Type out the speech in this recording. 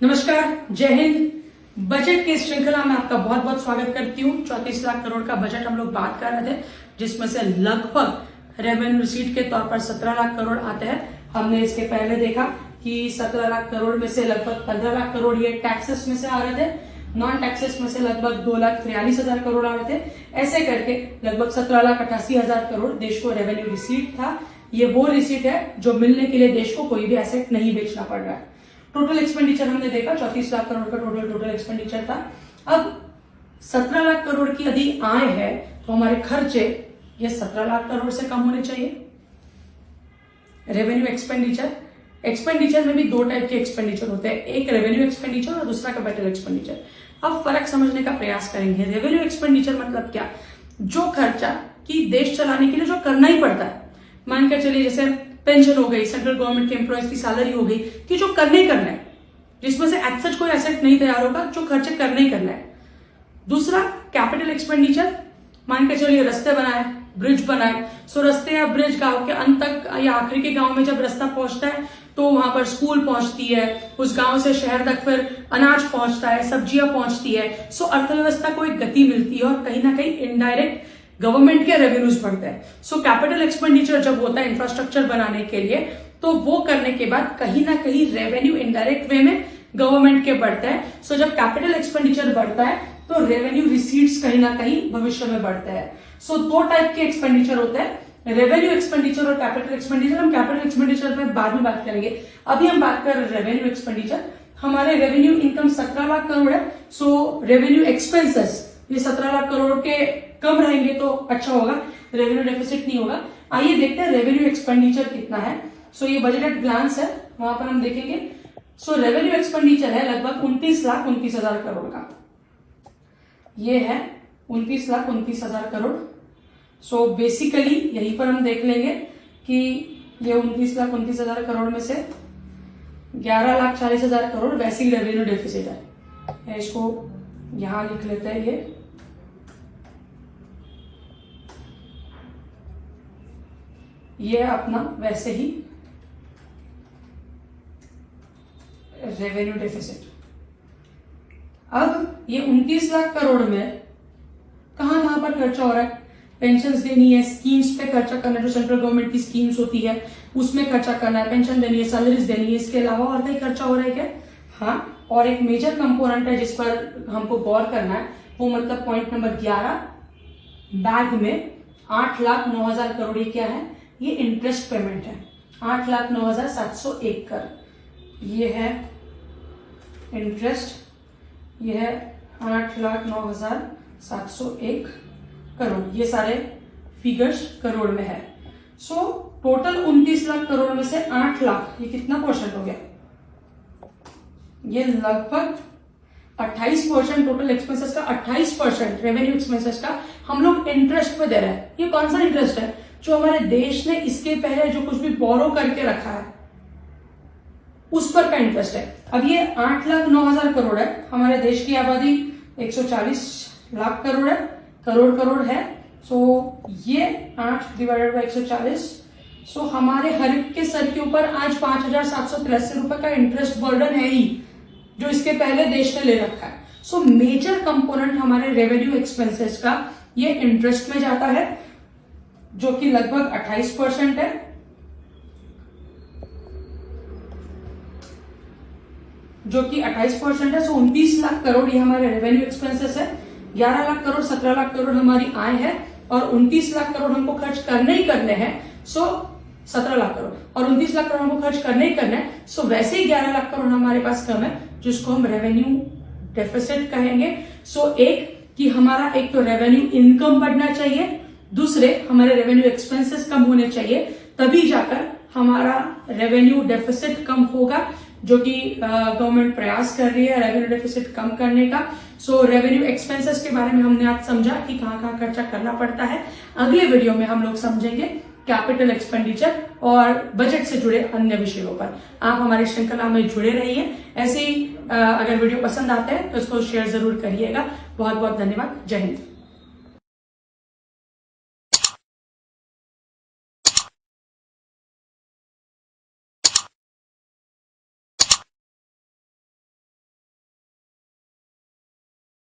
नमस्कार, जय हिंद। बजट की श्रृंखला में आपका बहुत बहुत स्वागत करती हूँ। 34 लाख करोड़ का बजट हम लोग बात कर रहे थे, जिसमें से लगभग रेवेन्यू रिसीट के तौर पर 17 लाख करोड़ आते हैं। हमने इसके पहले देखा कि 17 लाख करोड़ में से लगभग 15 लाख करोड़ ये टैक्सेस में से आ रहे थे, नॉन टैक्सेस में से लगभग 2,43,000 करोड़ आ रहे थे। ऐसे करके लगभग 17,88,000 करोड़ देश को रेवेन्यू रिसीट था। ये वो रिसीट है जो मिलने के लिए देश को कोई भी एसेट नहीं बेचना पड़ रहा है। टोटल एक्सपेंडिचर हमने देखा 34 लाख करोड़ का टोटल एक्सपेंडिचर था। अब 17 लाख करोड़ की यदि आय है तो हमारे खर्चे ये 17 लाख करोड़ से कम होने चाहिए। रेवेन्यू एक्सपेंडिचर में भी दो टाइप के एक्सपेंडिचर होते हैं, एक रेवेन्यू एक्सपेंडिचर और दूसरा कैपिटल एक्सपेंडिचर। अब फर्क समझने का प्रयास करेंगे। रेवेन्यू एक्सपेंडिचर मतलब क्या? जो खर्चा कि देश चलाने के लिए जो करना ही पड़ता है, मान के चलिए जैसे पेंशन हो गई, सेंट्रल गवर्नमेंट के एम्प्लॉयज की सैलरी हो गई, कि जो करने ही करना है, जिसमें से एज कोई एसेट नहीं तैयार होगा, जो खर्चे करने ही करना है। दूसरा कैपिटल एक्सपेंडिचर, मान के चलिए रास्ते बनाए, ब्रिज बनाए। सो रास्ते या ब्रिज गांव के अंत तक या आखिरी के गांव में जब रास्ता पहुंचता है तो वहां पर स्कूल पहुंचती है, उस गांव से शहर तक फिर अनाज पहुंचता है, सब्जियां पहुंचती है। सो अर्थव्यवस्था को एक गति मिलती है और कहीं ना कहीं इनडायरेक्ट गवर्नमेंट के रेवेन्यूज बढ़ते हैं। सो कैपिटल एक्सपेंडिचर जब होता है इंफ्रास्ट्रक्चर बनाने के लिए, तो वो करने के बाद कहीं ना कहीं रेवेन्यू इनडायरेक्ट वे में गवर्नमेंट के बढ़ते हैं। सो जब कैपिटल एक्सपेंडिचर बढ़ता है तो रेवेन्यू रिसीट्स कहीं ना कहीं भविष्य में बढ़ते हैं। सो दो टाइप के एक्सपेंडिचर होते हैं, रेवेन्यू एक्सपेंडिचर और कैपिटल एक्सपेंडिचर। हम कैपिटल एक्सपेंडिचर में बाद में बात करेंगे, अभी हम बात कर रहे हैं रेवेन्यू एक्सपेंडिचर। हमारे रेवेन्यू इनकम 17 लाख करोड़ है। सो रेवेन्यू एक्सपेंसेस ये 17 लाख करोड़ के कम रहेंगे तो अच्छा होगा, रेवेन्यू डेफिसिट नहीं होगा। आइए देखते हैं रेवेन्यू एक्सपेंडिचर कितना है। सो ये बजट एट ग्लांस है, वहां पर हम देखेंगे। सो रेवेन्यू एक्सपेंडिचर है लगभग 29,29,000 करोड़ का। ये है 29,29,000 करोड़। सो बेसिकली यहीं पर हम देख लेंगे कि ये 29,29,000 करोड़ में से 11,40,000 करोड़ वैसी रेवेन्यू डेफिसिट है। इसको यहां लिख लेते हैं। ये अपना वैसे ही रेवेन्यू डेफिसिट। अब ये 29 लाख करोड़ में कहां कहां पर खर्चा हो रहा है? पेंशन्स देनी है, स्कीम्स पे खर्चा करना है, जो सेंट्रल गवर्नमेंट की स्कीम्स होती है उसमें खर्चा करना है, पेंशन देनी है, सैलरीज देनी है। इसके अलावा और कहीं खर्चा हो रहा है क्या? हाँ, और एक मेजर कंपोनेंट है जिस पर हमको गौर करना है, वो मतलब पॉइंट नंबर 11, बैग में 8,09,000 करोड़। ये क्या है? ये इंटरेस्ट पेमेंट है, 8,09,701 करोड़। ये है इंटरेस्ट, ये है 8,09,701 करोड़। ये सारे फिगर्स करोड़ में है। सो टोटल 29 लाख करोड़ में से 8 लाख, ये कितना परसेंट हो गया? ये लगभग 28% टोटल एक्सपेंसेस का 28% रेवेन्यू एक्सपेंसेस का हम लोग इंटरेस्ट पे दे रहे हैं। ये कौन सा इंटरेस्ट है? जो हमारे देश ने इसके पहले जो कुछ भी बोरो करके रखा है उस पर का इंटरेस्ट है। अब ये 8,09,000 करोड़ है। हमारे देश की आबादी 140 लाख करोड़ है, करोड़ है। सो ये 8 डिवाइडेड बाई 140। सो हमारे हर एक के सर के ऊपर आज 5,783 रुपए का इंटरेस्ट बर्डन है ही, जो इसके पहले देश ने ले रखा है। सो मेजर कंपोनेंट हमारे रेवेन्यू एक्सपेंसेस का ये इंटरेस्ट में जाता है, जो कि लगभग 28% है। जो कि 28% है। सो 29 लाख करोड़ ये हमारे रेवेन्यू एक्सपेंसेस है। 11 लाख करोड़ 17 लाख करोड़ हमारी आय है और 29 लाख करोड़ हमको खर्च करने ही करने हैं। सो 17 लाख करोड़ और 29 लाख करोड़ हमको खर्च करने ही करना है। सो वैसे ही 11 लाख करोड़ हमारे पास कम है, जिसको हम रेवेन्यू डेफिसिट कहेंगे। सो एक कि हमारा एक तो रेवेन्यू इनकम बढ़ना चाहिए, दूसरे हमारे रेवेन्यू एक्सपेंसेस कम होने चाहिए, तभी जाकर हमारा रेवेन्यू डेफिसिट कम होगा, जो कि गवर्नमेंट प्रयास कर रही है रेवेन्यू डेफिसिट कम करने का। सो रेवेन्यू एक्सपेंसेस के बारे में हमने आज समझा कि कहां कहां खर्चा करना पड़ता है। अगले वीडियो में हम लोग समझेंगे कैपिटल एक्सपेंडिचर और बजट से जुड़े अन्य विषयों पर। आप हमारी श्रृंखला में जुड़े रहिए। ऐसे ही अगर वीडियो पसंद आता है तो इसको शेयर जरूर करिएगा। बहुत बहुत धन्यवाद। जय हिंद।